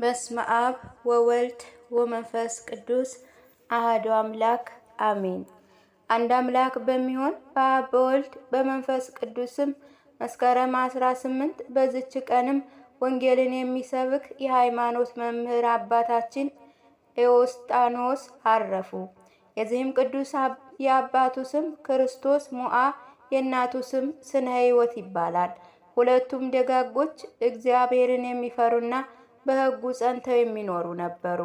በስመ አብ ወወልድ ወመንፈስ ቅዱስ አሐዱ አምላክ አሜን። አንድ አምላክ በሚሆን በአብ በወልድ በመንፈስ ቅዱስም መስከረም 18 በዚች ቀንም ወንጌልን የሚሰብክ የሃይማኖት መምህር አባታችን ኤዎስጣኖስ አረፉ። የዚህም ቅዱስ የአባቱ ስም ክርስቶስ ሞዓ፣ የእናቱ ስም ስነ ሕይወት ይባላል። ሁለቱም ደጋጎች እግዚአብሔርን የሚፈሩና በሕጉ ጸንተው የሚኖሩ ነበሩ።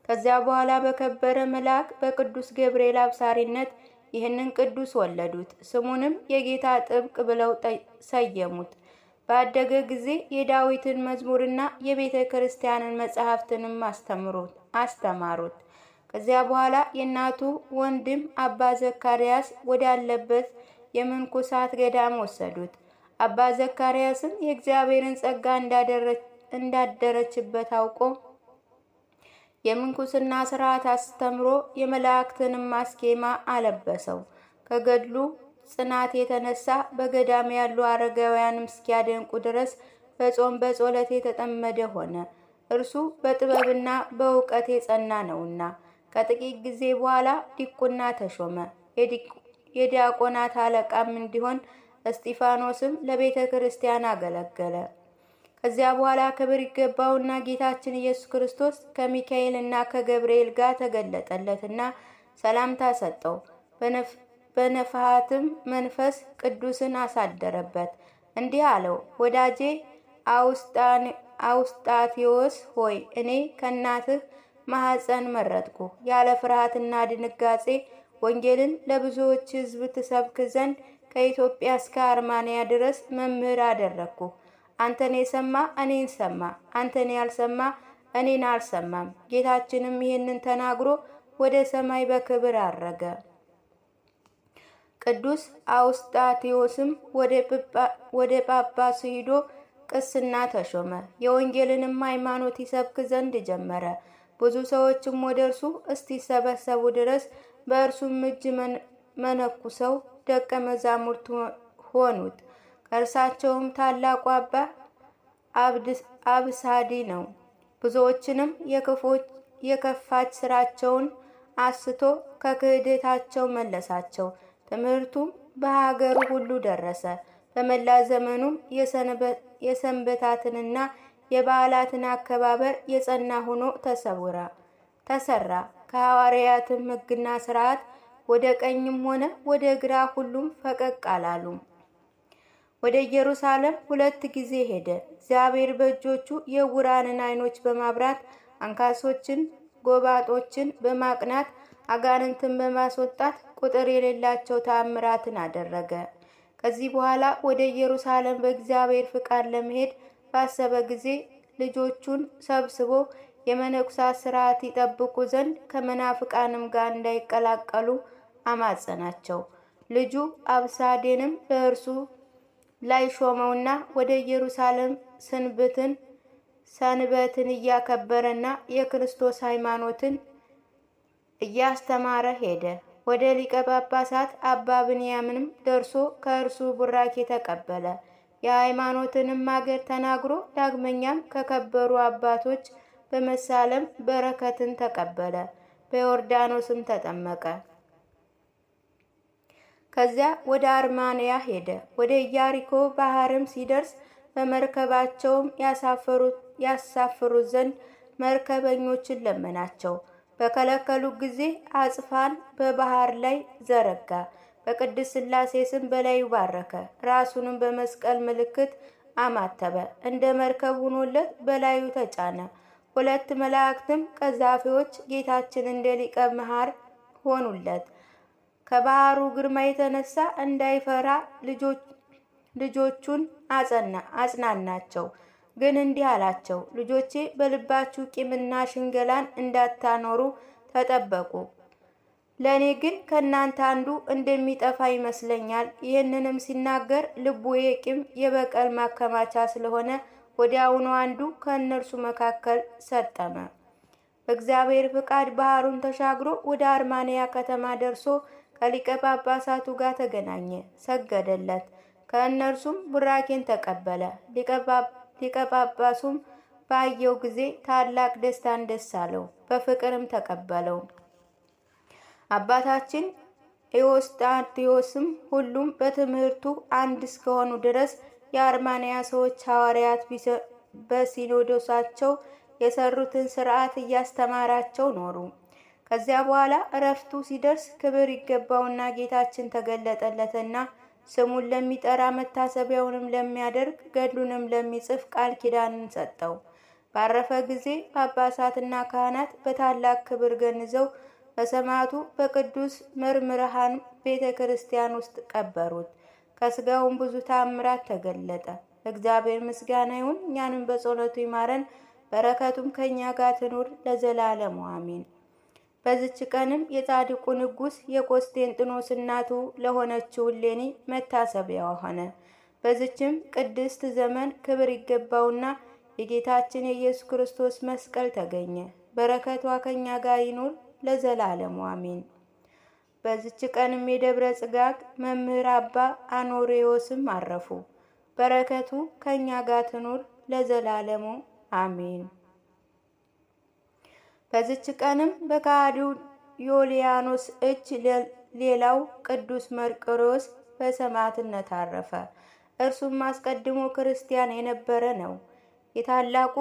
ከዚያ በኋላ በከበረ መልአክ በቅዱስ ገብርኤል አብሳሪነት ይህንን ቅዱስ ወለዱት። ስሙንም የጌታ ጥብቅ ብለው ሰየሙት። ባደገ ጊዜ የዳዊትን መዝሙርና የቤተ ክርስቲያንን መጻሕፍትንም አስተማሩት። ከዚያ በኋላ የእናቱ ወንድም አባ ዘካርያስ ወዳለበት የምንኩሳት ገዳም ወሰዱት። አባ ዘካርያስም የእግዚአብሔርን ጸጋ እንዳደረችበት አውቆ የምንኩስና ሥርዓት አስተምሮ የመላእክትንም ማስኬማ አለበሰው። ከገድሉ ጽናት የተነሳ በገዳም ያሉ አረጋውያንም እስኪያደንቁ ድረስ በጾም በጸሎት የተጠመደ ሆነ። እርሱ በጥበብና በእውቀት የጸና ነውና። ከጥቂት ጊዜ በኋላ ዲቁና ተሾመ። የዲያቆናት አለቃም እንዲሆን እስጢፋኖስም ለቤተ ክርስቲያን አገለገለ። ከዚያ በኋላ ክብር ይገባውና ጌታችን ኢየሱስ ክርስቶስ ከሚካኤልና ከገብርኤል ጋር ተገለጠለትና ሰላምታ ሰጠው። በነፍሃትም መንፈስ ቅዱስን አሳደረበት። እንዲህ አለው፣ ወዳጄ አውስጣቴዎስ ሆይ እኔ ከእናትህ ማኅፀን መረጥኩ። ያለ ፍርሃትና ድንጋጼ ወንጌልን ለብዙዎች ሕዝብ ትሰብክ ዘንድ ከኢትዮጵያ እስከ አርማንያ ድረስ መምህር አደረግኩ። አንተን የሰማ እኔን ሰማ፣ አንተን ያልሰማ እኔን አልሰማም። ጌታችንም ይህንን ተናግሮ ወደ ሰማይ በክብር አረገ። ቅዱስ አውስጣቴዎስም ወደ ጳጳሱ ሂዶ ቅስና ተሾመ። የወንጌልንም ሃይማኖት ይሰብክ ዘንድ ጀመረ። ብዙ ሰዎችም ወደ እርሱ እስቲሰበሰቡ ድረስ በእርሱም እጅ መነኩሰው ደቀ መዛሙርት ሆኑት። ከእርሳቸውም ታላቁ አባ አብሳዲ ነው። ብዙዎችንም የከፋች ስራቸውን አስቶ ከክህደታቸው መለሳቸው። ትምህርቱም በሀገሩ ሁሉ ደረሰ። በመላ ዘመኑም የሰንበታትንና የበዓላትን አከባበር የጸና ሆኖ ተሰራ። ከሐዋርያትም ሕግና ሥርዓት ወደ ቀኝም ሆነ ወደ ግራ ሁሉም ፈቀቅ አላሉም። ወደ ኢየሩሳሌም 2 ጊዜ ሄደ። እግዚአብሔር በእጆቹ የዕውራንን ዓይኖች በማብራት አንካሶችን ጎባጦችን በማቅናት አጋንንትን በማስወጣት ቁጥር የሌላቸው ተአምራትን አደረገ። ከዚህ በኋላ ወደ ኢየሩሳሌም በእግዚአብሔር ፍቃድ ለመሄድ ባሰበ ጊዜ ልጆቹን ሰብስቦ የመነኩሳት ሥርዓት ይጠብቁ ዘንድ ከመናፍቃንም ጋር እንዳይቀላቀሉ አማጸናቸው። ልጁ አብሳዴንም በእርሱ ላይ ሾመውና ወደ ኢየሩሳሌም ሰንበትን እያከበረና የክርስቶስ ሃይማኖትን እያስተማረ ሄደ። ወደ ሊቀ ጳጳሳት አባ ብንያምንም ደርሶ ከእርሱ ቡራኬ ተቀበለ። የሃይማኖትንም አገር ተናግሮ ዳግመኛም ከከበሩ አባቶች በመሳለም በረከትን ተቀበለ። በዮርዳኖስም ተጠመቀ። ከዚያ ወደ አርማንያ ሄደ። ወደ ኢያሪኮ ባህርም ሲደርስ በመርከባቸውም ያሳፍሩት ዘንድ መርከበኞችን ለመናቸው። በከለከሉ ጊዜ አጽፋን በባህር ላይ ዘረጋ። በቅድስት ሥላሴ ስም በላዩ ባረከ። ራሱንም በመስቀል ምልክት አማተበ። እንደ መርከብ ሆኖለት በላዩ ተጫነ። 2 መላእክትም ቀዛፊዎች ጌታችን እንደ ሊቀ መሐር ሆኑለት። ከባህሩ ግርማ የተነሳ እንዳይፈራ ልጆቹን አጽናናቸው። ግን እንዲህ አላቸው፣ ልጆቼ በልባችሁ ቂምና ሽንገላን እንዳታኖሩ ተጠበቁ። ለእኔ ግን ከእናንተ አንዱ እንደሚጠፋ ይመስለኛል። ይህንንም ሲናገር ልቡ የቂም የበቀል ማከማቻ ስለሆነ ወዲያውኑ አንዱ ከእነርሱ መካከል ሰጠመ። በእግዚአብሔር ፍቃድ ባህሩን ተሻግሮ ወደ አርማንያ ከተማ ደርሶ ከሊቀ ጳጳሳቱ ጋር ተገናኘ፣ ሰገደለት። ከእነርሱም ቡራኬን ተቀበለ። ሊቀ ጳጳሱም ባየው ጊዜ ታላቅ ደስታን ደስ አለው፣ በፍቅርም ተቀበለው። አባታችን ኤዎስጣቴዎስም ሁሉም በትምህርቱ አንድ እስከሆኑ ድረስ የአርማንያ ሰዎች ሐዋርያት በሲኖዶሳቸው የሰሩትን ሥርዓት እያስተማራቸው ኖሩ። ከዚያ በኋላ እረፍቱ ሲደርስ ክብር ይገባውና ጌታችን ተገለጠለትና ስሙን ለሚጠራ መታሰቢያውንም ለሚያደርግ ገድሉንም ለሚጽፍ ቃል ኪዳንን ሰጠው። ባረፈ ጊዜ ጳጳሳትና ካህናት በታላቅ ክብር ገንዘው በሰማዕቱ በቅዱስ መርምርሃን ቤተ ክርስቲያን ውስጥ ቀበሩት። ከስጋውም ብዙ ተአምራት ተገለጠ። እግዚአብሔር ምስጋና ይሁን። እኛንም በጸሎቱ ይማረን፣ በረከቱም ከኛ ጋር ትኑር ለዘላለሙ አሜን። በዚች ቀንም የጻድቁ ንጉሥ የቆስጤንጥኖስ እናቱ ለሆነችው እሌኒ መታሰቢያዋ ሆነ። በዚችም ቅድስት ዘመን ክብር ይገባውና የጌታችን የኢየሱስ ክርስቶስ መስቀል ተገኘ። በረከቷ ከኛ ጋር ይኑር ለዘላለሙ አሜን። በዚች ቀንም የደብረ ጽጋግ መምህር አባ አኖሬዎስም አረፉ። በረከቱ ከኛ ጋር ትኑር ለዘላለሙ አሜን። በዚች ቀንም በከሃዲው ዮልያኖስ እጅ ሌላው ቅዱስ መርቆሬዎስ በሰማዕትነት አረፈ። እርሱም አስቀድሞ ክርስቲያን የነበረ ነው። የታላቁ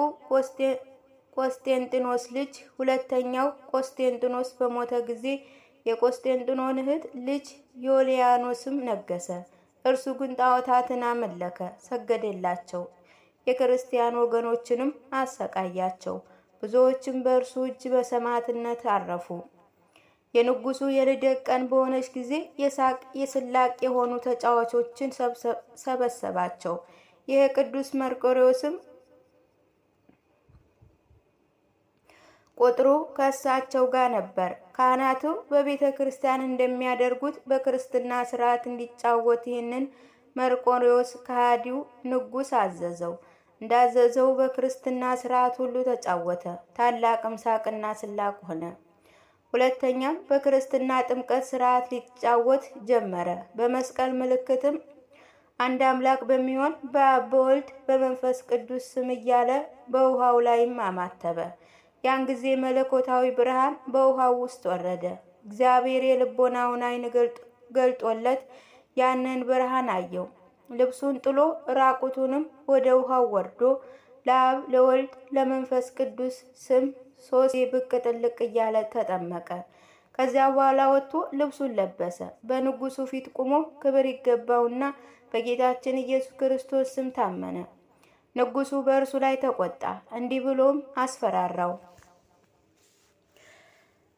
ቆስጤንጥኖስ ልጅ ሁለተኛው ቆስጤንጥኖስ በሞተ ጊዜ የቆስጤንጥኖን እህት ልጅ ዮልያኖስም ነገሰ። እርሱ ግን ጣዖታትን አመለከ፣ ሰገደላቸው። የክርስቲያን ወገኖችንም አሰቃያቸው። ብዙዎችም በእርሱ እጅ በሰማዕትነት አረፉ። የንጉሱ የልደት ቀን በሆነች ጊዜ የስላቅ የሆኑ ተጫዋቾችን ሰበሰባቸው። ይህ ቅዱስ መርቆሬዎስም ቁጥሩ ከእሳቸው ጋር ነበር። ካህናቱ በቤተ ክርስቲያን እንደሚያደርጉት በክርስትና ስርዓት እንዲጫወት ይህንን መርቆሬዎስ ከሃዲው ንጉስ አዘዘው። እንዳዘዘው በክርስትና ስርዓት ሁሉ ተጫወተ። ታላቅም ሳቅና ስላቅ ሆነ። ሁለተኛም በክርስትና ጥምቀት ስርዓት ሊጫወት ጀመረ። በመስቀል ምልክትም አንድ አምላክ በሚሆን በአብ በወልድ በመንፈስ ቅዱስ ስም እያለ በውሃው ላይም አማተበ። ያን ጊዜ መለኮታዊ ብርሃን በውሃው ውስጥ ወረደ። እግዚአብሔር የልቦናውን ዓይን ገልጦለት ያንን ብርሃን አየው። ልብሱን ጥሎ ራቁቱንም ወደ ውሃው ወርዶ ለአብ ለወልድ ለመንፈስ ቅዱስ ስም 3 ብቅ ጥልቅ እያለ ተጠመቀ። ከዚያ በኋላ ወጥቶ ልብሱን ለበሰ። በንጉሱ ፊት ቆሞ ክብር ይገባውና በጌታችን ኢየሱስ ክርስቶስ ስም ታመነ። ንጉሱ በእርሱ ላይ ተቆጣ፣ እንዲህ ብሎም አስፈራራው።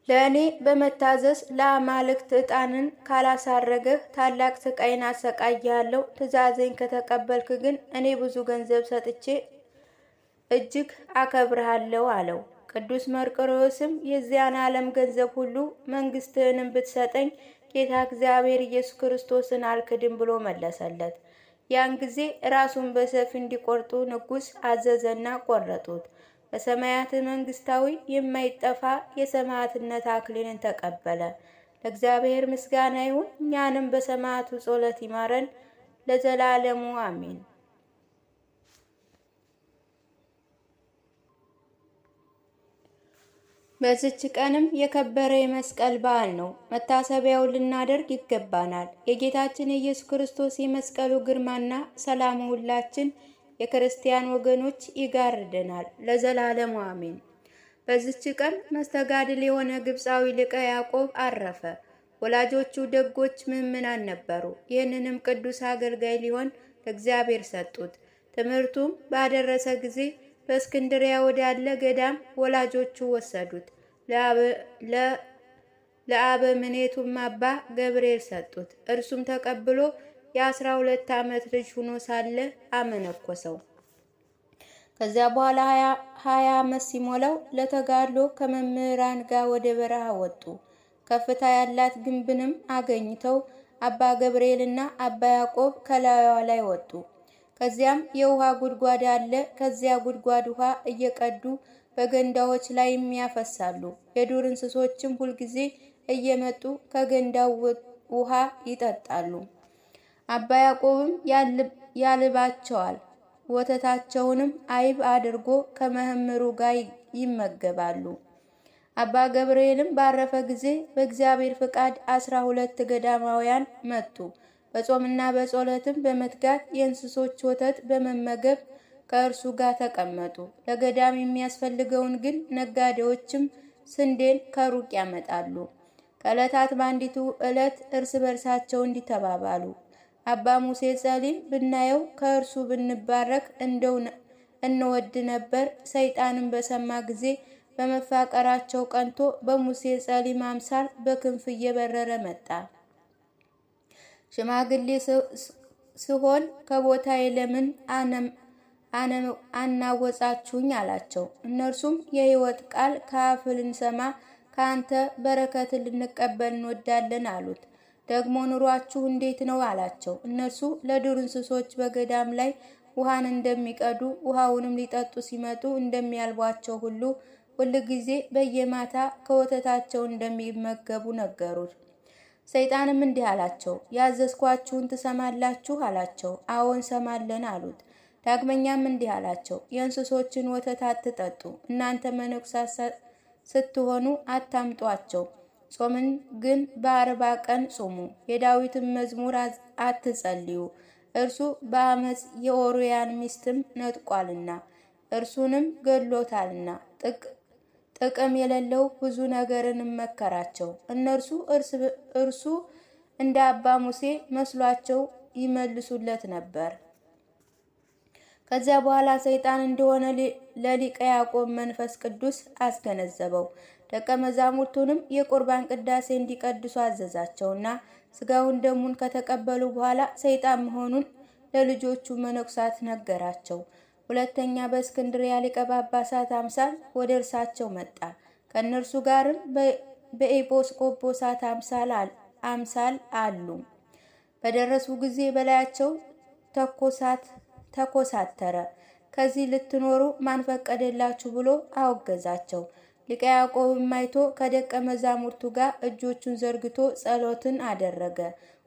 ለእኔ በመታዘዝ ለአማልክት ዕጣንን ካላሳረገህ ታላቅ ስቃይን አሰቃያለሁ። ትእዛዜን ከተቀበልክ ግን እኔ ብዙ ገንዘብ ሰጥቼ እጅግ አከብርሃለሁ አለው። ቅዱስ መርቆሬዎስም የዚያን ዓለም ገንዘብ ሁሉ መንግስትህንም ብትሰጠኝ ጌታ እግዚአብሔር ኢየሱስ ክርስቶስን አልክድም ብሎ መለሰለት። ያን ጊዜ ራሱን በሰይፍ እንዲቆርጡ ንጉስ አዘዘና ቆረጡት። በሰማያት መንግስታዊ የማይጠፋ የሰማዕትነት አክሊልን ተቀበለ። ለእግዚአብሔር ምስጋና ይሁን። እኛንም በሰማዕቱ ጸሎት ይማረን ለዘላለሙ አሜን። በዚች ቀንም የከበረ የመስቀል በዓል ነው። መታሰቢያውን ልናደርግ ይገባናል። የጌታችን የኢየሱስ ክርስቶስ የመስቀሉ ግርማና ሰላሙ ሁላችን የክርስቲያን ወገኖች ይጋርደናል ለዘላለሙ አሜን። በዚች ቀን መስተጋድል የሆነ ግብፃዊ ሊቀ ያዕቆብ አረፈ። ወላጆቹ ደጎች ምዕመናን ነበሩ። ይህንንም ቅዱስ አገልጋይ ሊሆን ለእግዚአብሔር ሰጡት። ትምህርቱም ባደረሰ ጊዜ በእስክንድሪያ ወዳለ ገዳም ወላጆቹ ወሰዱት። ለአበምኔቱም አባ ገብርኤል ሰጡት። እርሱም ተቀብሎ የ12 ዓመት ልጅ ሆኖ ሳለ አመነኮሰው። ከዚያ በኋላ 20 ዓመት ሲሞላው ለተጋድሎ ከመምህራን ጋር ወደ በረሃ ወጡ። ከፍታ ያላት ግንብንም አገኝተው አባ ገብርኤልና አባ ያዕቆብ ከላዩዋ ላይ ወጡ። ከዚያም የውሃ ጉድጓድ አለ። ከዚያ ጉድጓድ ውሃ እየቀዱ በገንዳዎች ላይም ያፈሳሉ። የዱር እንስሶችም ሁልጊዜ እየመጡ ከገንዳው ውሃ ይጠጣሉ። አባ ያዕቆብም ያልባቸዋል። ወተታቸውንም አይብ አድርጎ ከመምህሩ ጋር ይመገባሉ። አባ ገብርኤልም ባረፈ ጊዜ በእግዚአብሔር ፍቃድ 12 ገዳማውያን መጡ። በጾምና በጸሎትም በመትጋት የእንስሶች ወተት በመመገብ ከእርሱ ጋር ተቀመጡ። ለገዳም የሚያስፈልገውን ግን ነጋዴዎችም ስንዴን ከሩቅ ያመጣሉ። ከዕለታት በአንዲቱ ዕለት እርስ በርሳቸው እንዲተባባሉ አባ ሙሴ ጸሊም ብናየው ከእርሱ ብንባረክ እንደው እንወድ ነበር። ሰይጣንም በሰማ ጊዜ በመፋቀራቸው ቀንቶ በሙሴ ጸሊም አምሳል በክንፍ እየበረረ መጣ። ሽማግሌ ሲሆን ከቦታዬ ለምን አናወጻችሁኝ አላቸው። እነርሱም የሕይወት ቃል ከአፍ ልንሰማ ከአንተ በረከት ልንቀበል እንወዳለን አሉት። ደግሞ ኑሯችሁ እንዴት ነው አላቸው። እነርሱ ለዱር እንስሶች በገዳም ላይ ውሃን እንደሚቀዱ ውሃውንም ሊጠጡ ሲመጡ እንደሚያልቧቸው ሁሉ ሁልጊዜ በየማታ ከወተታቸው እንደሚመገቡ ነገሩት። ሰይጣንም እንዲህ አላቸው፣ ያዘዝኳችሁን ትሰማላችሁ አላቸው። አዎን እንሰማለን አሉት። ዳግመኛም እንዲህ አላቸው፣ የእንስሶችን ወተት አትጠጡ፣ እናንተ መነኩሳት ስትሆኑ አታምጧቸው። ጾምን ግን በ40 ቀን ጾሙ። የዳዊትን መዝሙር አትጸልዩ፣ እርሱ በአመፅ የኦርያን ሚስትም ነጥቋልና እርሱንም ገድሎታልና። ጥቅም የሌለው ብዙ ነገርን መከራቸው። እነርሱ እርሱ እንደ አባ ሙሴ መስሏቸው ይመልሱለት ነበር። ከዚያ በኋላ ሰይጣን እንደሆነ ለሊቀ ያዕቆብ መንፈስ ቅዱስ አስገነዘበው። ደቀ መዛሙርቱንም የቁርባን ቅዳሴ እንዲቀድሱ አዘዛቸውና ስጋውን ደሙን ከተቀበሉ በኋላ ሰይጣን መሆኑን ለልጆቹ መነኩሳት ነገራቸው። ሁለተኛ በእስክንድርያ ሊቀ ጳጳሳት አምሳል ወደ እርሳቸው መጣ። ከእነርሱ ጋርም በኤጲስቆጶሳት አምሳል አሉ። በደረሱ ጊዜ በላያቸው ተኮሳተረ። ከዚህ ልትኖሩ ማን ፈቀደላችሁ ብሎ አወገዛቸው። ሊቀ ያዕቆብም አይቶ ከደቀ መዛሙርቱ ጋር እጆቹን ዘርግቶ ጸሎትን አደረገ።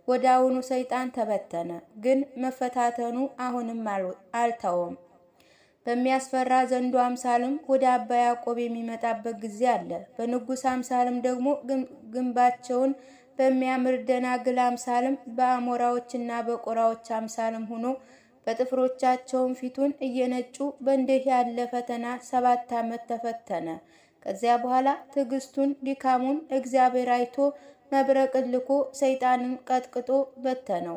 ወዲያውኑ ሰይጣን ተበተነ። ግን መፈታተኑ አሁንም አልተወም። በሚያስፈራ ዘንዶ አምሳልም ወደ አባ ያዕቆብ የሚመጣበት ጊዜ አለ። በንጉሥ አምሳልም ደግሞ ግንባቸውን በሚያምር ደናግል አምሳልም በአሞራዎችና በቁራዎች አምሳልም ሆኖ በጥፍሮቻቸውም ፊቱን እየነጩ በእንዲህ ያለ ፈተና 7 ዓመት ተፈተነ። ከዚያ በኋላ ትዕግስቱን ድካሙን እግዚአብሔር አይቶ መብረቅን ልኮ ሰይጣንን ቀጥቅጦ በተነው።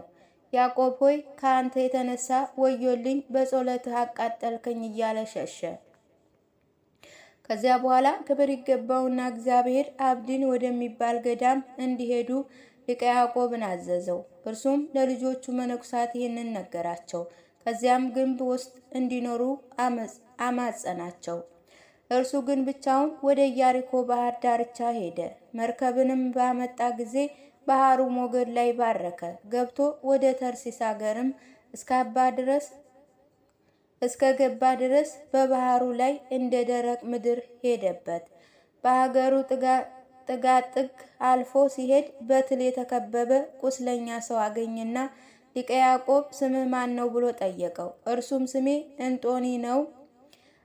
ያዕቆብ ሆይ ከአንተ የተነሳ ወዮልኝ፣ በጸሎትህ አቃጠልከኝ እያለ ሸሸ። ከዚያ በኋላ ክብር ይገባውና እግዚአብሔር አብድን ወደሚባል ገዳም እንዲሄዱ ሊቀ ያዕቆብን አዘዘው። እርሱም ለልጆቹ መነኩሳት ይህንን ነገራቸው። ከዚያም ግንብ ውስጥ እንዲኖሩ አማጸናቸው። እርሱ ግን ብቻውን ወደ ኢያሪኮ ባህር ዳርቻ ሄደ። መርከብንም ባመጣ ጊዜ ባህሩ ሞገድ ላይ ባረከ። ገብቶ ወደ ተርሲስ ሀገርም እስከ ገባ ድረስ በባህሩ ላይ እንደ ደረቅ ምድር ሄደበት። በሀገሩ ጥጋጥግ አልፎ ሲሄድ በትል የተከበበ ቁስለኛ ሰው አገኘና ሊቀ ያዕቆብ ስምህ ማን ነው ብሎ ጠየቀው። እርሱም ስሜ እንጦኒ ነው፣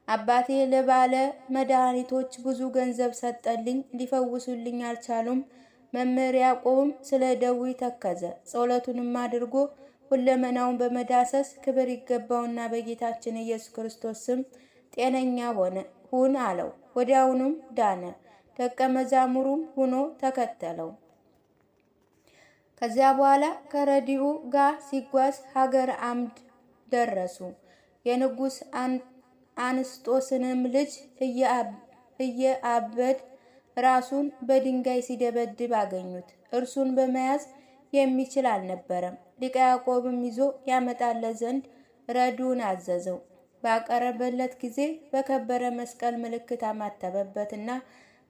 አባቴ ለባለ መድኃኒቶች ብዙ ገንዘብ ሰጠልኝ፣ ሊፈውሱልኝ አልቻሉም። መምህር ያዕቆብም ስለ ደዌ ተከዘ። ጸሎቱንም አድርጎ ሁለመናውን በመዳሰስ ክብር ይገባውና በጌታችን ኢየሱስ ክርስቶስ ስም ጤነኛ ሁን አለው። ወዲያውኑም ዳነ። ደቀ መዛሙሩም ሆኖ ተከተለው። ከዚያ በኋላ ከረዲኡ ጋር ሲጓዝ ሀገር አምድ ደረሱ። የንጉሥ አንስጦስንም ልጅ እየአበድ ራሱን በድንጋይ ሲደበድብ አገኙት። እርሱን በመያዝ የሚችል አልነበረም። ሊቀ ያዕቆብም ይዞ ያመጣለት ዘንድ ረዱን አዘዘው። ባቀረበለት ጊዜ በከበረ መስቀል ምልክት አማተበበትና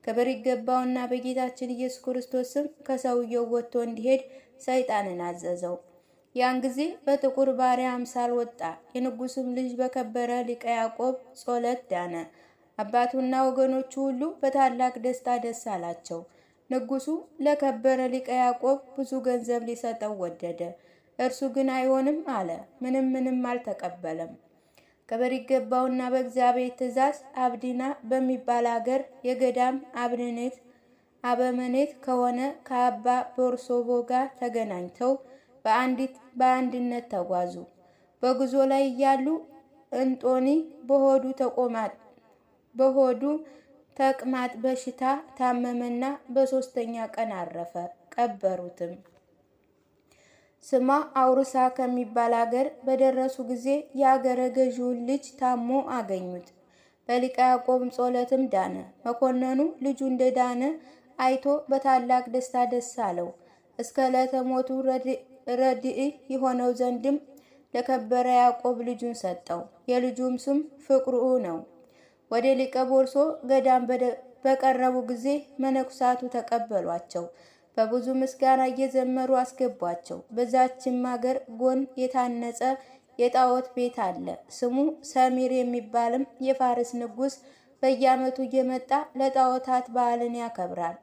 ክብር ይገባውና በጌታችን ኢየሱስ ክርስቶስ ስም ከሰውየው ወጥቶ እንዲሄድ ሰይጣንን አዘዘው። ያን ጊዜ በጥቁር ባሪያ አምሳል ወጣ። የንጉሥም ልጅ በከበረ ሊቀ ያዕቆብ ጸሎት ዳነ። አባቱና ወገኖቹ ሁሉ በታላቅ ደስታ ደስ አላቸው። ንጉሡ ለከበረ ሊቀ ያዕቆብ ብዙ ገንዘብ ሊሰጠው ወደደ። እርሱ ግን አይሆንም አለ። ምንም አልተቀበለም። ክብር ይገባውና በእግዚአብሔር ትእዛዝ አብዲና በሚባል አገር የገዳም አበምኔት ከሆነ ከአባ ቦርሶቦ ጋር ተገናኝተው በአንድነት ተጓዙ። በጉዞ ላይ እያሉ እንጦኒ በሆዱ ተቅማጥ በሽታ ታመመና በሶስተኛ ቀን አረፈ። ቀበሩትም። ስማ አውርሳ ከሚባል አገር በደረሱ ጊዜ የአገረ ገዢውን ልጅ ታሞ አገኙት። በሊቀ ያዕቆብም ጸሎትም ዳነ። መኮንኑ ልጁ እንደዳነ አይቶ በታላቅ ደስታ ደስ አለው። እስከ ዕለተ ሞቱ ረድኢ የሆነው ዘንድም ለከበረ ያዕቆብ ልጁን ሰጠው። የልጁም ስም ፍቅሩ ነው። ወደ ሊቀ ቦርሶ ገዳም በቀረቡ ጊዜ መነኩሳቱ ተቀበሏቸው። በብዙ ምስጋና እየዘመሩ አስገቧቸው። በዛችም አገር ጎን የታነጸ የጣዖት ቤት አለ። ስሙ ሰሚር የሚባልም የፋርስ ንጉሥ በየዓመቱ እየመጣ ለጣዖታት በዓልን ያከብራል።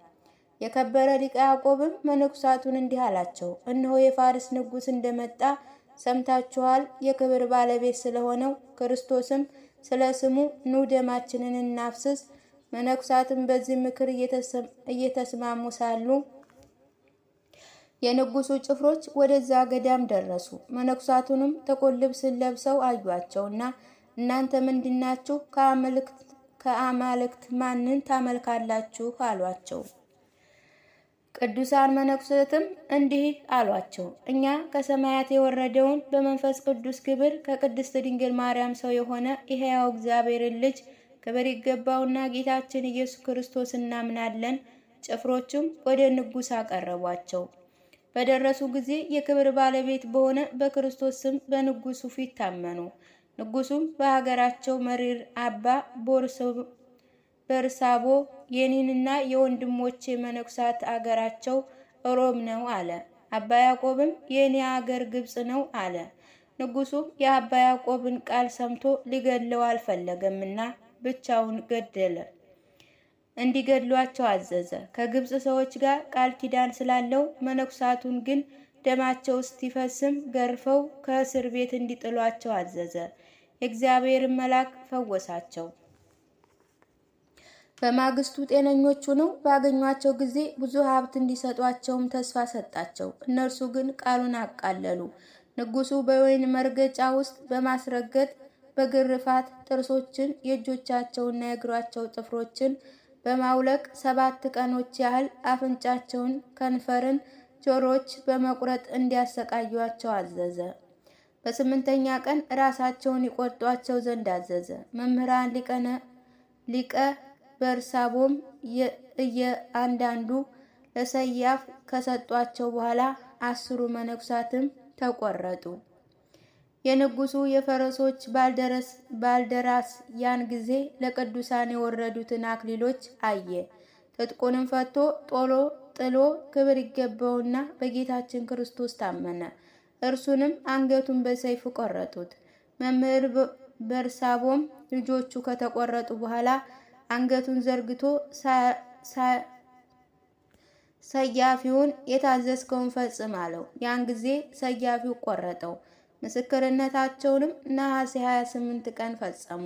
የከበረ ሊቀ ያዕቆብም መነኩሳቱን እንዲህ አላቸው፣ እነሆ የፋርስ ንጉሥ እንደመጣ ሰምታችኋል። የክብር ባለቤት ስለሆነው ክርስቶስም ስለ ስሙ ኑ ደማችንን እናፍስስ። መነኩሳትም በዚህ ምክር እየተስማሙ ሳሉ የንጉሱ ጭፍሮች ወደዛ ገዳም ደረሱ። መነኩሳቱንም ጥቁር ልብስን ለብሰው አዩአቸውና እናንተ ምንድናችሁ? ከአማልክት ማንን ታመልካላችሁ? አሏቸው። ቅዱሳን መነኩሳትም እንዲህ አሏቸው፣ እኛ ከሰማያት የወረደውን በመንፈስ ቅዱስ ክብር ከቅድስት ድንግል ማርያም ሰው የሆነ የሕያው እግዚአብሔርን ልጅ ክብር ይገባውና ጌታችን ኢየሱስ ክርስቶስ እናምናለን። ጭፍሮቹም ወደ ንጉሥ አቀረቧቸው። በደረሱ ጊዜ የክብር ባለቤት በሆነ በክርስቶስ ስም በንጉሱ ፊት ታመኑ። ንጉሱም በሀገራቸው መሪር አባ በርሳቦ የኔንና የወንድሞቼ መነኩሳት አገራቸው ሮም ነው አለ። አባ ያዕቆብም የኔ አገር ግብጽ ነው አለ። ንጉሱም የአባ ያዕቆብን ቃል ሰምቶ ሊገድለው አልፈለገምና ብቻውን እንዲገድሏቸው አዘዘ። ከግብጽ ሰዎች ጋር ቃል ኪዳን ስላለው መነኩሳቱን ግን ደማቸው እስኪፈስም ገርፈው ከእስር ቤት እንዲጥሏቸው አዘዘ። የእግዚአብሔርን መልአክ ፈወሳቸው። በማግስቱ ጤነኞች ሆነው ባገኟቸው ጊዜ ብዙ ሀብት እንዲሰጧቸውም ተስፋ ሰጣቸው። እነርሱ ግን ቃሉን አቃለሉ። ንጉሱ በወይን መርገጫ ውስጥ በማስረገጥ በግርፋት ጥርሶችን፣ የእጆቻቸውና የእግራቸው ጥፍሮችን በማውለቅ 7 ቀኖች ያህል አፍንጫቸውን፣ ከንፈርን፣ ጆሮዎች በመቁረጥ እንዲያሰቃዩአቸው አዘዘ። በ8ኛ ቀን ራሳቸውን ይቆርጧቸው ዘንድ አዘዘ። መምህራን ሊቀ በርሳቦም እየአንዳንዱ ለሰያፍ ከሰጧቸው በኋላ 10 መነኩሳትም ተቆረጡ። የንጉሱ የፈረሶች ባልደራስ ያን ጊዜ ለቅዱሳን የወረዱትን አክሊሎች አየ። ትጥቁንም ፈቶ ጥሎ ክብር ይገባውና በጌታችን ክርስቶስ ታመነ። እርሱንም አንገቱን በሰይፍ ቆረጡት። መምህር በርሳቦም ልጆቹ ከተቆረጡ በኋላ አንገቱን ዘርግቶ ሰያፊውን የታዘዝከውን ፈጽም አለው። ያን ጊዜ ሰያፊው ቆረጠው። ምስክርነታቸውንም ነሐሴ 28 ቀን ፈጸሙ።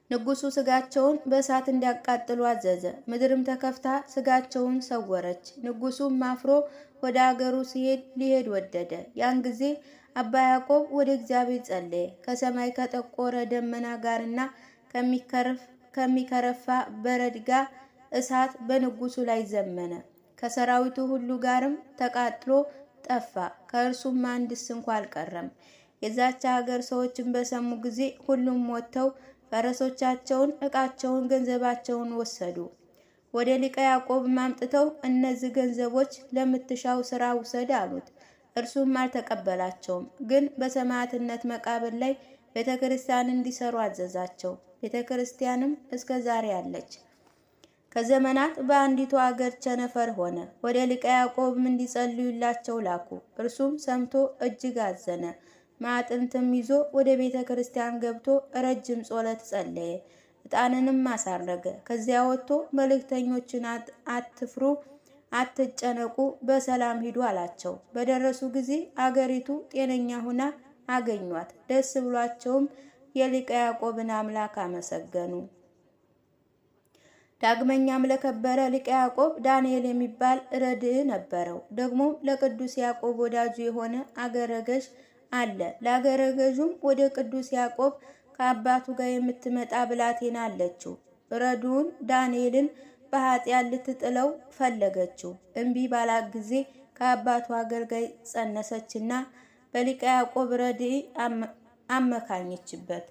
ንጉሱ ስጋቸውን በእሳት እንዲያቃጥሉ አዘዘ። ምድርም ተከፍታ ስጋቸውን ሰወረች። ንጉሱም አፍሮ ወደ አገሩ ሊሄድ ወደደ። ያን ጊዜ አባ ያዕቆብ ወደ እግዚአብሔር ጸለየ። ከሰማይ ከጠቆረ ደመና ጋርና ከሚከረፋ በረድ ጋር እሳት በንጉሱ ላይ ዘመነ። ከሰራዊቱ ሁሉ ጋርም ተቃጥሎ ጠፋ። ከእርሱም አንድስ እንኳ አልቀረም። የዛች ሀገር ሰዎችን በሰሙ ጊዜ ሁሉም ወጥተው ፈረሶቻቸውን፣ ዕቃቸውን፣ ገንዘባቸውን ወሰዱ። ወደ ሊቀ ያዕቆብ አምጥተው እነዚህ ገንዘቦች ለምትሻው ስራ ውሰድ አሉት። እርሱም አልተቀበላቸውም። ግን በሰማዕትነት መቃብር ላይ ቤተክርስቲያን እንዲሰሩ አዘዛቸው። ቤተክርስቲያንም እስከ ዛሬ አለች። ከዘመናት በአንዲቱ አገር ቸነፈር ሆነ። ወደ ሊቀ ያዕቆብም እንዲጸልዩላቸው ላኩ። እርሱም ሰምቶ እጅግ አዘነ። ማዕጥንትም ይዞ ወደ ቤተ ክርስቲያን ገብቶ ረጅም ጸሎት ጸለየ። ዕጣንንም አሳረገ። ከዚያ ወጥቶ መልእክተኞችን አትፍሩ፣ አትጨነቁ፣ በሰላም ሂዱ አላቸው። በደረሱ ጊዜ አገሪቱ ጤነኛ ሆና አገኟት። ደስ ብሏቸውም የሊቀ ያዕቆብን አምላክ አመሰገኑ። ዳግመኛም ለከበረ ሊቀ ያዕቆብ ዳንኤል የሚባል ረድእ ነበረው። ደግሞ ለቅዱስ ያዕቆብ ወዳጁ የሆነ አገረገዥ አለ። ለአገረገዡም ወደ ቅዱስ ያዕቆብ ከአባቱ ጋር የምትመጣ ብላቴና አለችው። ረድኡን ዳንኤልን በኃጢአት ልትጥለው ፈለገችው። እምቢ ባላት ጊዜ ከአባቱ አገልጋይ ጸነሰችና በሊቀ ያዕቆብ ረድእ አመካኘችበት።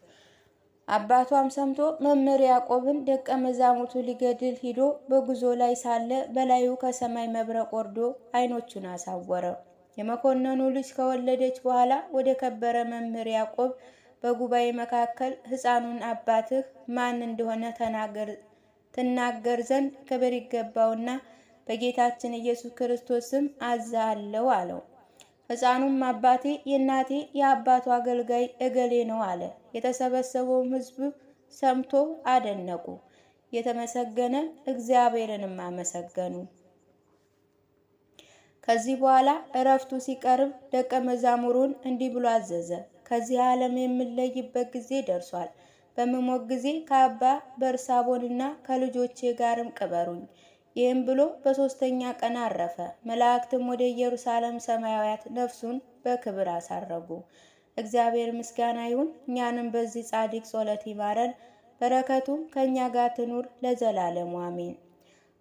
አባቷም ሰምቶ መምህር ያዕቆብን ደቀ መዛሙርቱ ሊገድል ሂዶ በጉዞ ላይ ሳለ በላዩ ከሰማይ መብረቅ ወርዶ ዓይኖቹን አሳወረ። የመኮንኑ ልጅ ከወለደች በኋላ ወደ ከበረ መምህር ያዕቆብ በጉባኤ መካከል ሕፃኑን አባትህ ማን እንደሆነ ትናገር ዘንድ ክብር ይገባውና በጌታችን ኢየሱስ ክርስቶስ ስም አዝሃለሁ አለው። ሕፃኑም አባቴ የእናቴ የአባቱ አገልጋይ እገሌ ነው አለ። የተሰበሰበውም ሕዝብ ሰምቶ አደነቁ፣ የተመሰገነ እግዚአብሔርንም አመሰገኑ። ከዚህ በኋላ እረፍቱ ሲቀርብ ደቀ መዛሙሩን እንዲህ ብሎ አዘዘ። ከዚህ ዓለም የምለይበት ጊዜ ደርሷል። በምሞት ጊዜ ከአባ በርሳቦንና ከልጆቼ ጋርም ቅበሩኝ። ይህም ብሎ በሶስተኛ ቀን አረፈ። መላእክትም ወደ ኢየሩሳሌም ሰማያዊት ነፍሱን በክብር አሳረጉ። እግዚአብሔር ምስጋና ይሁን። እኛንም በዚህ ጻድቅ ጸሎት ይማረን፣ በረከቱም ከእኛ ጋር ትኑር ለዘላለሙ አሜን።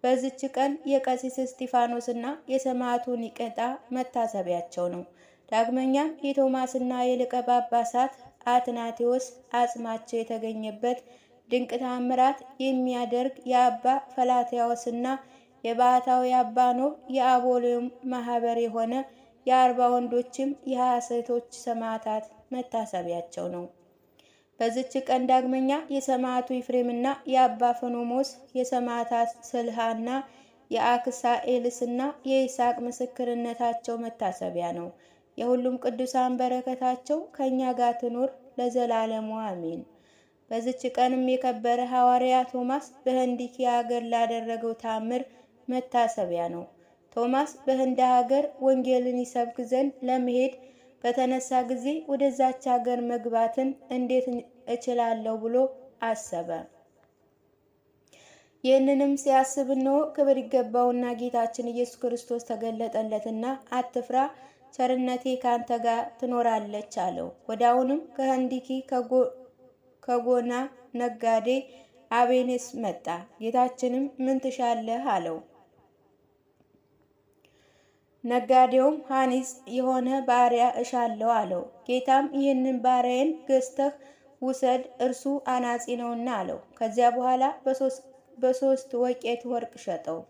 በዚች ቀን የቀሲስ እስጢፋኖስና የሰማዕቱ ኒቄጣ መታሰቢያቸው ነው። ዳግመኛም የቶማስና የሊቀ ጳጳሳት አትናቴዎስ አጽማቸው የተገኘበት ድንቅ ተአምራት የሚያደርግ የአባ ፈላትያዎስና የባሕታዊ አባ ኖብ የአቦሊዮም ማህበር የሆነ የ40 ወንዶችም የ20 ሴቶች ሰማዕታት መታሰቢያቸው ነው። በዚች ቀን ዳግመኛ የሰማዕቱ ኤፍሬምና የአባ ፈኖሞስ የሰማዕታት ስልሃና የአክሳኤልስና የይስሐቅ ምስክርነታቸው መታሰቢያ ነው። የሁሉም ቅዱሳን በረከታቸው ከእኛ ጋር ትኑር ለዘላለሙ አሜን። በዚች ቀንም የከበረ ሐዋርያ ቶማስ በህንዲኪ ሀገር ላደረገው ተአምር መታሰቢያ ነው። ቶማስ በህንድ ሀገር ወንጌልን ይሰብክ ዘንድ ለመሄድ በተነሳ ጊዜ ወደዛች ሀገር መግባትን እንዴት እችላለሁ ብሎ አሰበ። ይህንንም ሲያስብ ነው ክብር ይገባውና ጌታችን ኢየሱስ ክርስቶስ ተገለጠለትና አትፍራ፣ ቸርነቴ ካንተ ጋር ትኖራለች አለው። ወዲያውኑም ከህንዲኪ ከጎና ነጋዴ አቤኔስ መጣ። ጌታችንም ምን ትሻለህ አለው። ነጋዴውም ሐኒጽ የሆነ ባሪያ እሻለሁ አለው። ጌታም ይህንን ባሪያዬን ገዝተህ ውሰድ፣ እርሱ አናጺ ነውና አለው። ከዚያ በኋላ በሶስት ወቄት ወርቅ ሸጠው።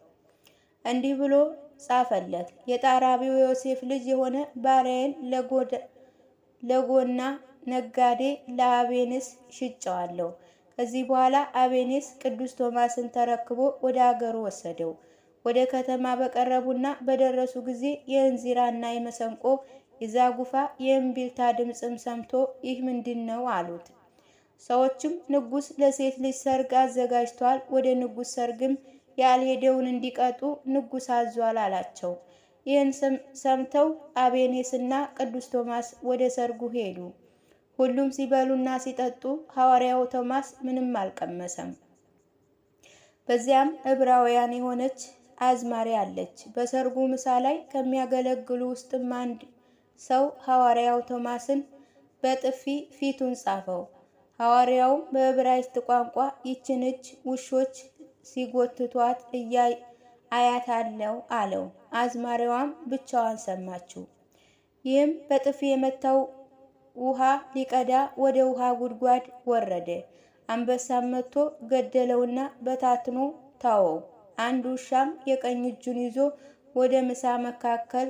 እንዲህ ብሎ ጻፈለት፣ የጣራቢው ዮሴፍ ልጅ የሆነ ባሪያዬን ለጎና ነጋዴ ለአቤኔስ ሽጨዋለሁ። ከዚህ በኋላ አቤኔስ ቅዱስ ቶማስን ተረክቦ ወደ አገሩ ወሰደው። ወደ ከተማ በቀረቡና በደረሱ ጊዜ የእንዚራና የመሰንቆ የዛጉፋ የእምቢልታ ድምፅም ሰምቶ ይህ ምንድነው አሉት። ሰዎችም ንጉሥ ለሴት ልጅ ሰርግ አዘጋጅቷል፣ ወደ ንጉሥ ሰርግም ያልሄደውን እንዲቀጡ ንጉሥ አዟል አላቸው። ይህን ሰምተው አቤኔስና ቅዱስ ቶማስ ወደ ሰርጉ ሄዱ። ሁሉም ሲበሉና ሲጠጡ ሐዋርያው ቶማስ ምንም አልቀመሰም። በዚያም ዕብራውያን የሆነች አዝማሪ አለች። በሰርጉ ምሳ ላይ ከሚያገለግሉ ውስጥም አንድ ሰው ሐዋርያው ቶማስን በጥፊ ፊቱን ጻፈው። ሐዋርያው በዕብራይስጥ ቋንቋ ይችን እጅ ውሾች ሲጎትቷት አያታለው አለው። አዝማሪዋም ብቻዋን ሰማችው። ይህም በጥፊ የመታው ውሃ ሊቀዳ ወደ ውሃ ጉድጓድ ወረደ። አንበሳም መጥቶ ገደለውና በታትኖ ታወው። አንድ ውሻም የቀኝ እጁን ይዞ ወደ ምሳ መካከል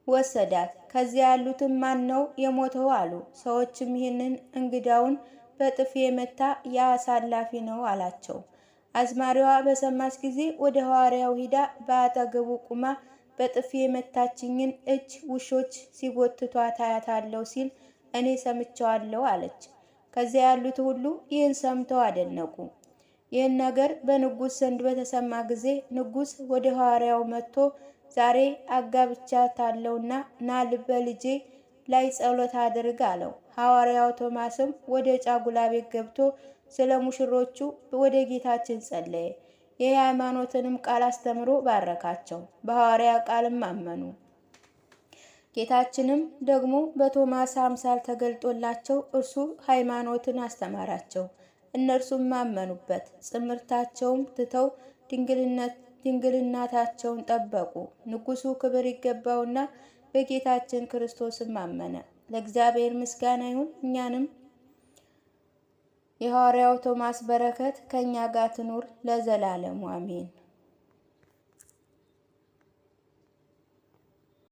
ወሰዳት። ከዚያ ያሉትም ማን ነው የሞተው አሉ። ሰዎችም ይህንን እንግዳውን በጥፊ የመታ የአሳላፊ ነው አላቸው። አዝማሪዋ በሰማች ጊዜ ወደ ሐዋርያው ሂዳ በአጠገቡ ቁማ በጥፊ የመታችኝን እጅ ውሾች ሲጎትቷት አያታለሁ ሲል እኔ ሰምቸዋለሁ አለች። ከዚያ ያሉት ሁሉ ይህን ሰምተው አደነቁ። ይህን ነገር በንጉሥ ዘንድ በተሰማ ጊዜ ንጉሥ ወደ ሐዋርያው መጥቶ ዛሬ አጋብቻታለሁና ና በልጄ ላይ ጸሎት አድርግ አለው። ሐዋርያው ቶማስም ወደ ጫጉላ ቤት ገብቶ ስለ ሙሽሮቹ ወደ ጌታችን ጸለየ። የሃይማኖትንም ቃል አስተምሮ ባረካቸው። በሐዋርያ ቃልም አመኑ። ጌታችንም ደግሞ በቶማስ አምሳል ተገልጦላቸው እርሱ ሃይማኖትን አስተማራቸው። እነርሱም አመኑበት። ጽምርታቸውም ትተው ድንግልናታቸውን ጠበቁ። ንጉሡ ክብር ይገባውና በጌታችን ክርስቶስም አመነ። ለእግዚአብሔር ምስጋና ይሁን። እኛንም የሐዋርያው ቶማስ በረከት ከኛ ጋር ትኑር ለዘላለሙ አሜን።